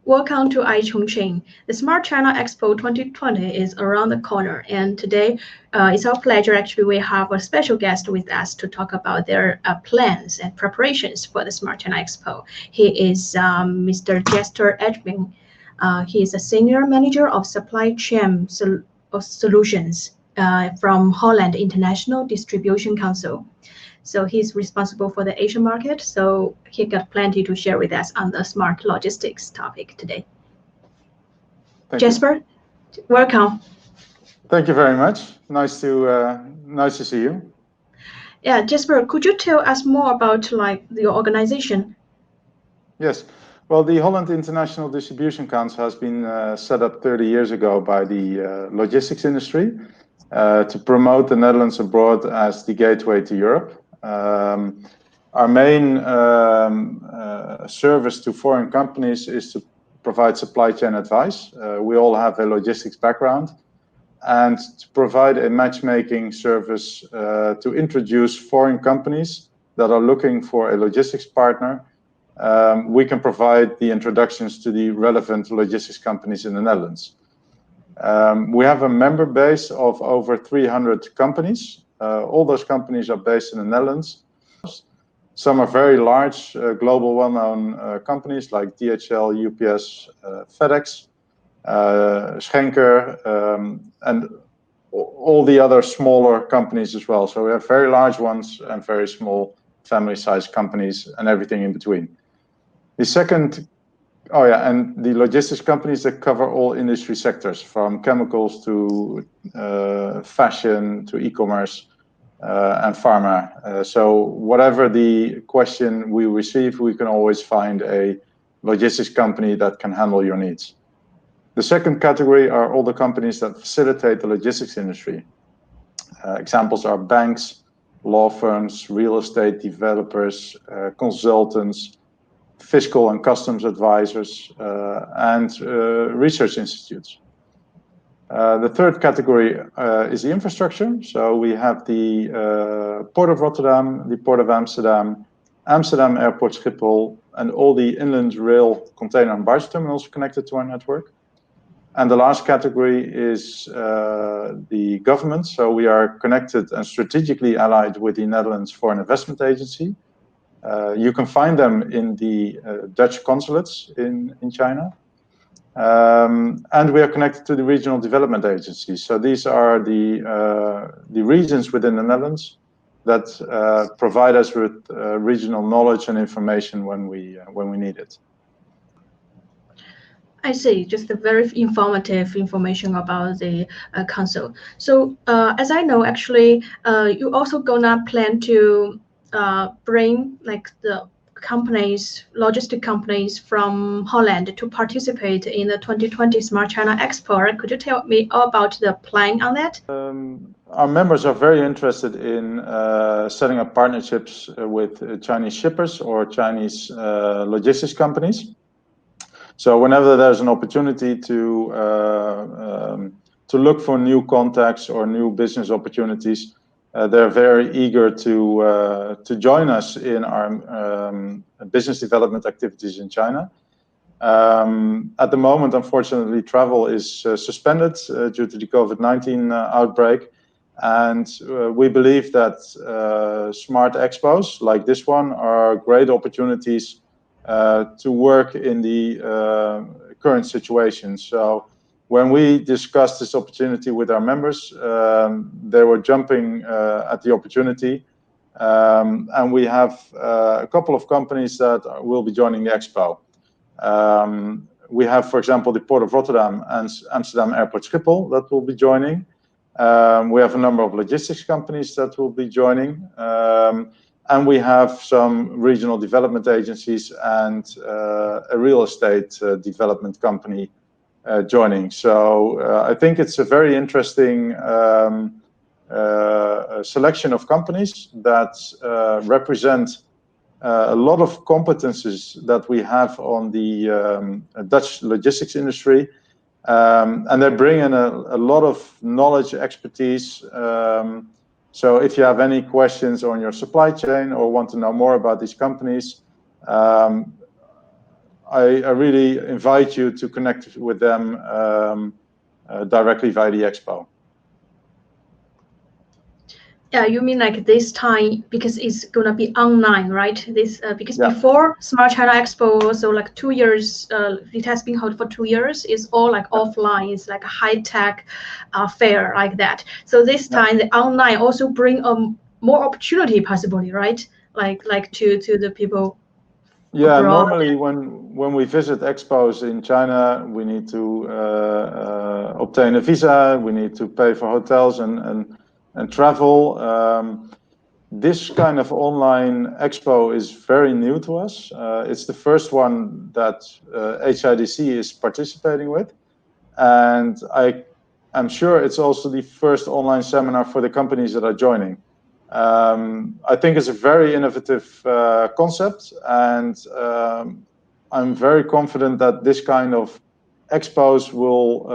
Welcome to iChongqing. The Smart China Expo 2020 is around the corner, and today it's our pleasure. Actually, we have a special guest with us to talk about their plans and preparations for the Smart China Expo. He is Mr. Jester Edwin. He is a senior manager of supply chain solutions from Holland International Distribution Council. So he's responsible for the Asian market. So he got plenty to share with us on the smart logistics topic today. Jesper, welcome. Thank you very much. Nice to see you. Yeah, Jesper, could you tell us more about your organization? Yes. Well, the Holland International Distribution Council has been set up 30 years ago by the logistics industry to promote the Netherlands abroad as the gateway to Europe. Our main service to foreign companies is to provide supply chain advice. We all have a logistics background, and to provide a matchmaking service to introduce foreign companies that are looking for a logistics partner. We can provide the introductions to the relevant logistics companies in the Netherlands. We have a member base of over 300 companies. All those companies are based in the Netherlands. Some are very large, global well-known companies like DHL, UPS, FedEx, Schenker, and all the other smaller companies as well. So we have very large ones and very small family-sized companies and everything in between. And the logistics companies that cover all industry sectors, from chemicals to fashion to e-commerce and pharma. So whatever the question we receive, we can always find a logistics company that can handle your needs. The second category are all the companies that facilitate the logistics industry. Examples are banks, law firms, real estate developers, consultants, fiscal and customs advisors, and research institutes. The third category is the infrastructure. So we have the Port of Rotterdam, the Port of Amsterdam, Amsterdam Airport Schiphol, and all the inland rail container and barge terminals connected to our network. And the last category is the government. So we are connected and strategically allied with the Netherlands Foreign Investment Agency. You can find them in the Dutch consulates in China. And we are connected to the regional development agencies. So these are the regions within the Netherlands that provide us with regional knowledge and information when we need it. I see, just a very informative information about the council. So as I know, actually, you also gonna plan to bring the companies, logistic companies from Holland to participate in the 2020 Smart China Expo. Could you tell me all about the plan on that? Our members are very interested in setting up partnerships with Chinese shippers or Chinese logistics companies. So whenever there's an opportunity to look for new contacts or new business opportunities, they're very eager to join us in our business development activities in China. At the moment, unfortunately, travel is suspended due to the COVID-19 outbreak. And we believe that smart expos like this one are great opportunities to work in the current situation. So when we discussed this opportunity with our members, they were jumping at the opportunity. And we have a couple of companies that will be joining the expo. We have, for example, the Port of Rotterdam and Amsterdam Airport Schiphol that will be joining. We have a number of logistics companies that will be joining. And we have some regional development agencies and a real estate development company joining. So I think it's a very interesting selection of companies that represent a lot of competences that we have on the Dutch logistics industry. And they bring in a lot of knowledge, expertise. So if you have any questions on your supply chain or want to know more about these companies, I really invite you to connect with them directly via the expo. Yeah, you mean like this time because it's gonna be online, right? This because before Smart China Expo, so like 2 years, it has been held for 2 years. It's all like offline. It's like a high tech fair like that. So this time the online also bring more opportunity possibly, right? Like to the people. Yeah, abroad. normally when we visit expos in China, we need to obtain a visa. We need to pay for hotels and travel. This kind of online expo is very new to us. It's the first one that HIDC is participating with. And I'm sure it's also the first online seminar for the companies that are joining. I think it's a very innovative concept, and I'm very confident that this kind of expos will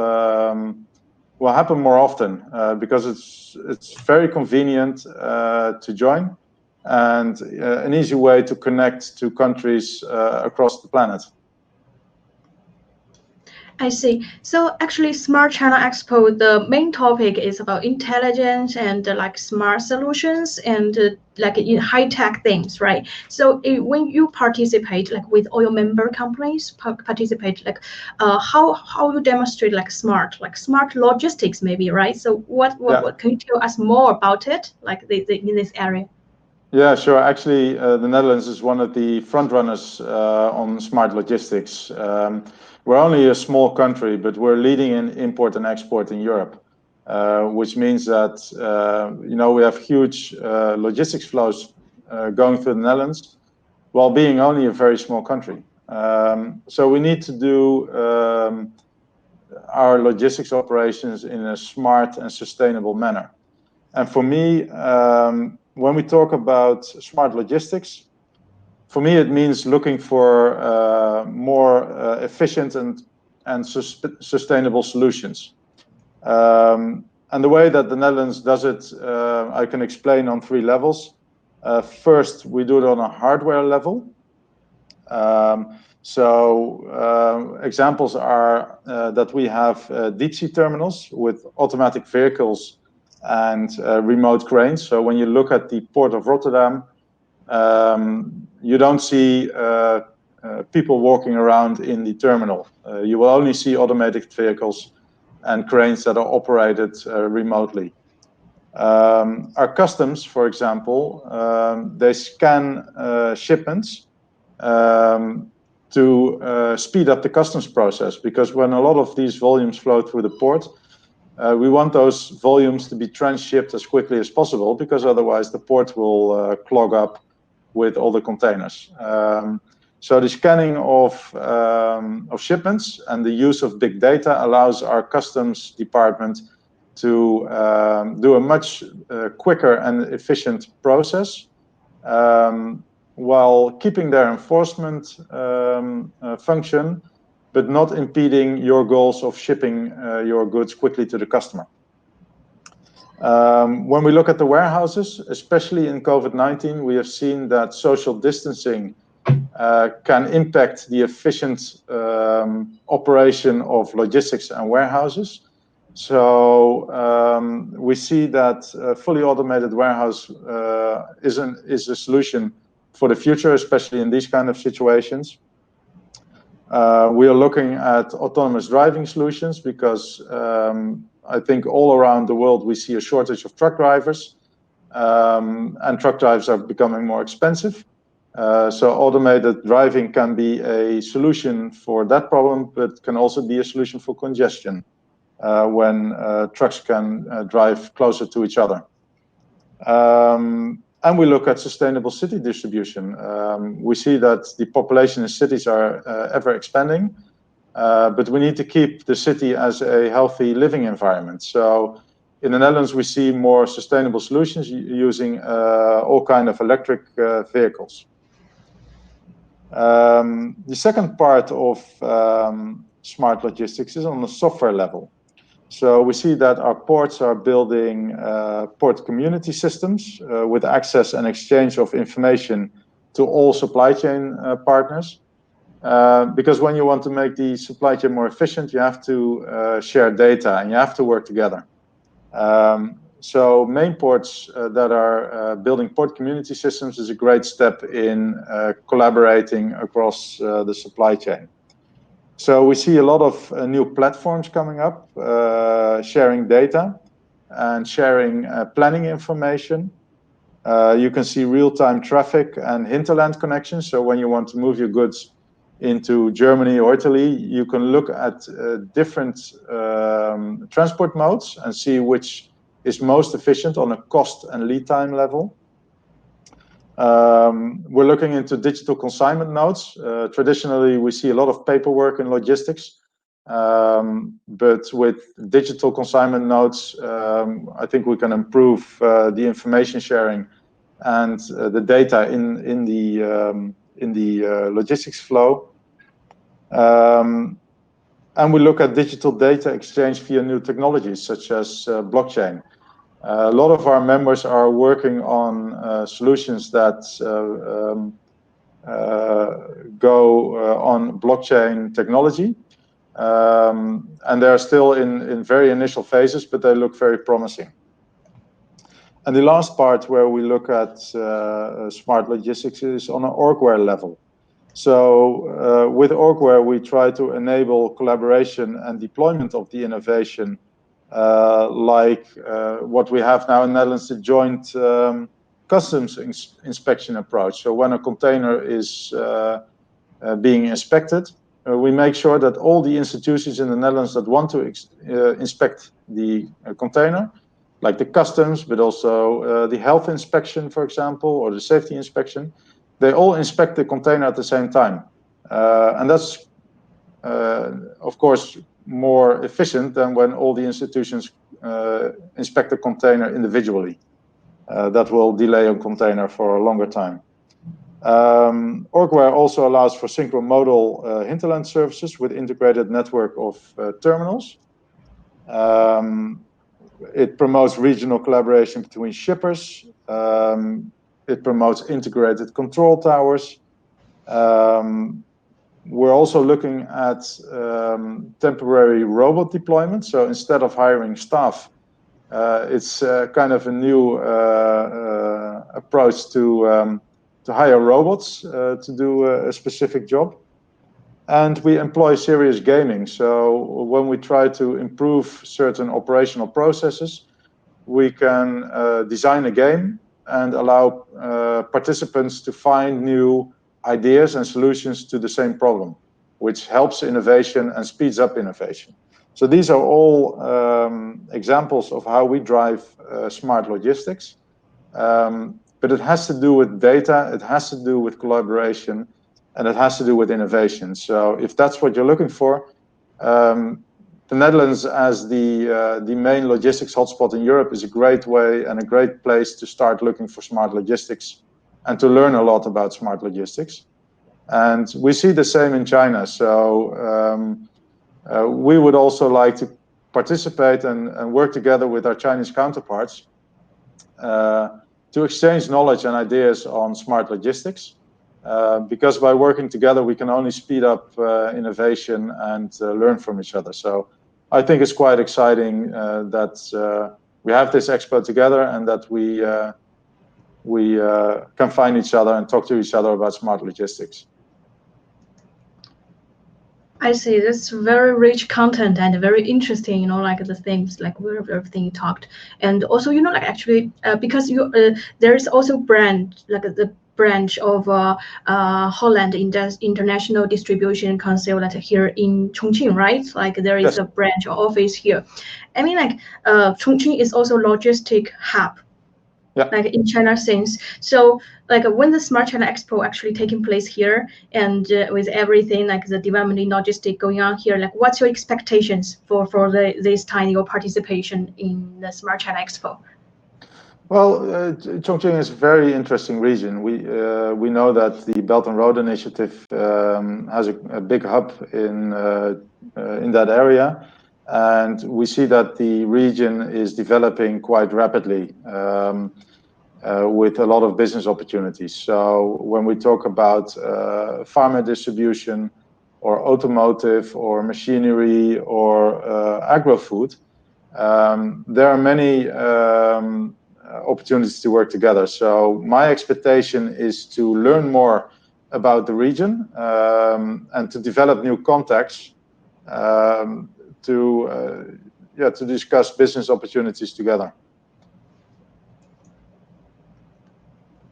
happen more often because it's very convenient to join and an easy way to connect to countries across the planet. I see. So actually, Smart China Expo, the main topic is about intelligence and like smart solutions and like in high tech things, right? So when you participate, like with all your member companies participate, like how you demonstrate like smart logistics maybe, right? So what can you tell us more about it, like in this area? Yeah, sure. Actually, the Netherlands is one of the front runners on smart logistics. We're only a small country, but we're leading in import and export in Europe, which means that we have huge logistics flows going through the Netherlands, while being only a very small country. So we need to do our logistics operations in a smart and sustainable manner. And for me, when we talk about smart logistics, for me it means looking for more efficient and sustainable solutions. And the way that the Netherlands does it, I can explain on 3 levels. First, we do it on a hardware level. Examples are that we have deep sea terminals with automatic vehicles and remote cranes. So when you look at the port of Rotterdam, you don't see people walking around in the terminal. You will only see automated vehicles and cranes that are operated remotely. Our customs, for example, they scan shipments to speed up the customs process, because when a lot of these volumes flow through the port, we want those volumes to be transshipped as quickly as possible, because otherwise the port will clog up with all the containers. So the scanning of shipments and the use of big data allows our customs department to do a much quicker and efficient process, while keeping their enforcement function, but not impeding your goals of shipping your goods quickly to the customer. When we look at the warehouses, especially in COVID-19, we have seen that social distancing can impact the efficient operation of logistics and warehouses. So we see that fully automated warehouse is a solution for the future, especially in these kind of situations. We are looking at autonomous driving solutions because I think all around the world we see a shortage of truck drivers, and truck drivers are becoming more expensive. So automated driving can be a solution for that problem, but can also be a solution for congestion when trucks can drive closer to each other. And we look at sustainable city distribution. We see that the population in cities are ever expanding, but we need to keep the city as a healthy living environment. So in the Netherlands, we see more sustainable solutions using all kinds of electric vehicles. The second part of smart logistics is on the software level. So we see that our ports are building port community systems with access and exchange of information to all supply chain partners. Because when you want to make the supply chain more efficient, you have to share data and you have to work together. So main ports that are building port community systems is a great step in collaborating across the supply chain. So we see a lot of new platforms coming up, sharing data and sharing planning information. You can see real-time traffic and hinterland connections. So when you want to move your goods into Germany or Italy, you can look at different transport modes and see which is most efficient on a cost and lead time level. We're looking into digital consignment nodes. Traditionally, we see a lot of paperwork in logistics, but with digital consignment nodes, I think we can improve the information sharing and the data in the logistics flow. And we look at digital data exchange via new technologies such as blockchain. A lot of our members are working on solutions that go on blockchain technology. And they're still in very initial phases, but they look very promising. And the last part where we look at smart logistics is on an orgware level. So with orgware, we try to enable collaboration and deployment of the innovation, like what we have now in the Netherlands, the joint customs inspection approach. So when a container is being inspected, we make sure that all the institutions in the Netherlands that want to inspect the container, like the customs, but also the health inspection, for example, or the safety inspection, they all inspect the container at the same time. And that's, of course, more efficient than when all the institutions inspect the container individually. That will delay a container for a longer time. Orgware also allows for synchromodal hinterland services with integrated network of terminals. It promotes regional collaboration between shippers. It promotes integrated control towers. We're also looking at temporary robot deployment. So instead of hiring staff, it's kind of a new approach to hire robots to do a specific job. And we employ serious gaming. So when we try to improve certain operational processes, we can design a game and allow participants to find new ideas and solutions to the same problem, which helps innovation and speeds up innovation. So these are all examples of how we drive smart logistics. But it has to do with data, it has to do with collaboration, and it has to do with innovation. So if that's what you're looking for, the Netherlands as the main logistics hotspot in Europe is a great way and a great place to start looking for smart logistics and to learn a lot about smart logistics. And we see the same in China. So we would also like to participate and work together with our Chinese counterparts to exchange knowledge and ideas on smart logistics. Because by working together, we can only speed up innovation and learn from each other. So I think it's quite exciting that we have this expo together and that we can find each other and talk to each other about smart logistics. I see. That's very rich content and very interesting, like the things, like everything you talked. And also, like actually, because there's also like the branch of Holland International Distribution Council that here in Chongqing, right? Like there is a branch or office here. I mean, like Chongqing is also logistic hub. Yeah. Like in China sense. So like when the Smart China Expo actually taking place here and with everything like the development in logistics going on here, like what's your expectations for this time, your participation in the Smart China Expo? Well, Chongqing is a very interesting region. We know that the Belt and Road Initiative has a big hub in that area. And we see that the region is developing quite rapidly. with a lot of business opportunities. So when we talk about pharma distribution, or automotive, or machinery, or agro-food, there are many opportunities to work together. So my expectation is to learn more about the region and to develop new contacts to discuss business opportunities together.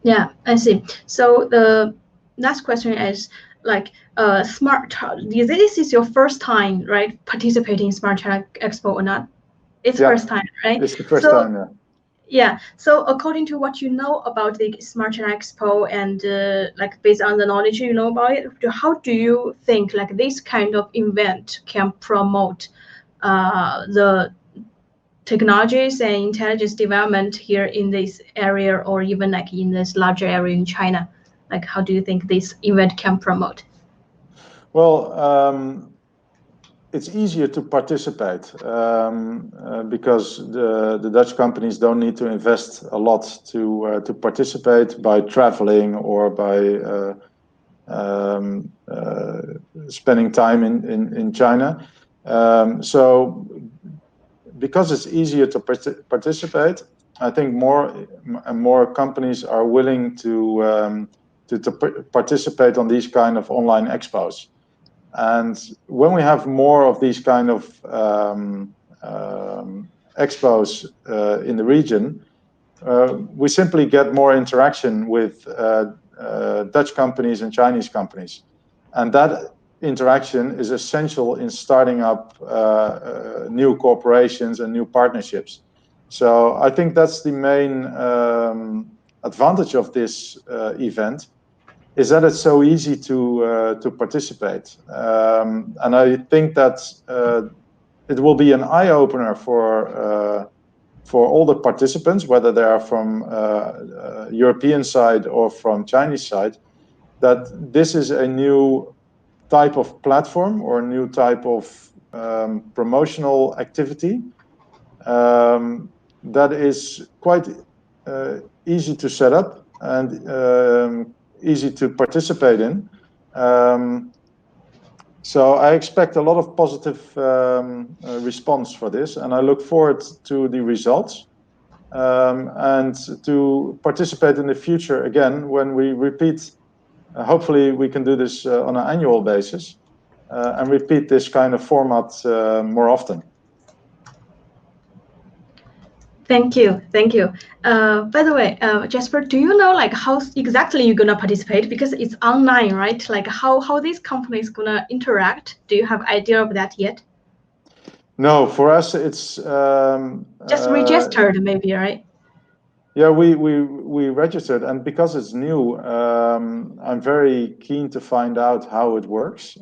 Yeah, I see. So the next question is like Smart. This is your first time, right, participating in Smart China Expo or not? It's Yeah, first time, right? it's the first time. Yeah. Yeah. So according to what you know about the Smart China Expo and like based on the knowledge you know about it, how do you think like this kind of event can promote the technologies and intelligence development here in this area, or even like in this larger area in China? Like, how do you think this event can promote? Well, it's easier to participate because the Dutch companies don't need to invest a lot to participate by traveling or by spending time in China. So because it's easier to participate, I think more and more companies are willing to participate on these kind of online expos. And when we have more of these kind of expos in the region, we simply get more interaction with Dutch companies and Chinese companies. And that interaction is essential in starting up new corporations and new partnerships. So I think that's the main advantage of this event, is that it's so easy to participate. And I think that it will be an eye-opener for all the participants, whether they are from European side or from Chinese side, that this is a new type of platform or a new type of promotional activity that is quite easy to set up and easy to participate in. So I expect a lot of positive response for this, and I look forward to the results and to participate in the future again when we repeat. Hopefully we can do this on an annual basis and repeat this kind of format more often. Thank you. By the way, Jasper, do you know like how exactly you're gonna participate? Because it's online, right? Like how these companies gonna interact? Do you have idea of that yet? No, for us it's just registered, maybe, right? Yeah, we registered, and because it's new, I'm very keen to find out how it works.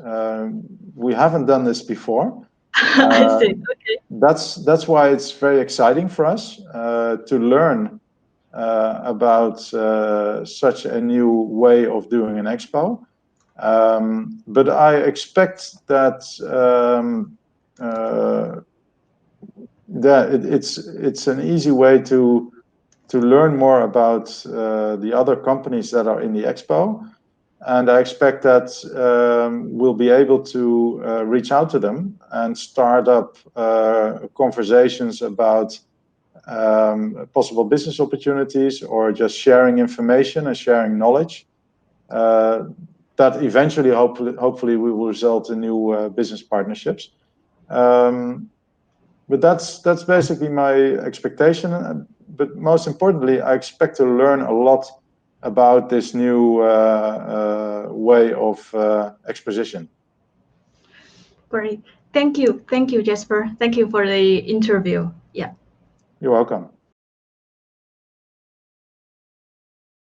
We haven't done this before. I see. Okay. That's why it's very exciting for us to learn about such a new way of doing an expo. But I expect that it's an easy way to learn more about the other companies that are in the expo, and I expect that we'll be able to reach out to them and start up conversations about possible business opportunities or just sharing information and sharing knowledge that eventually, hopefully, will result in new business partnerships. But that's basically my expectation. But most importantly, I expect to learn a lot about this new way of exposition. Great. Thank you, Jasper. Thank you for the interview. Yeah. You're welcome.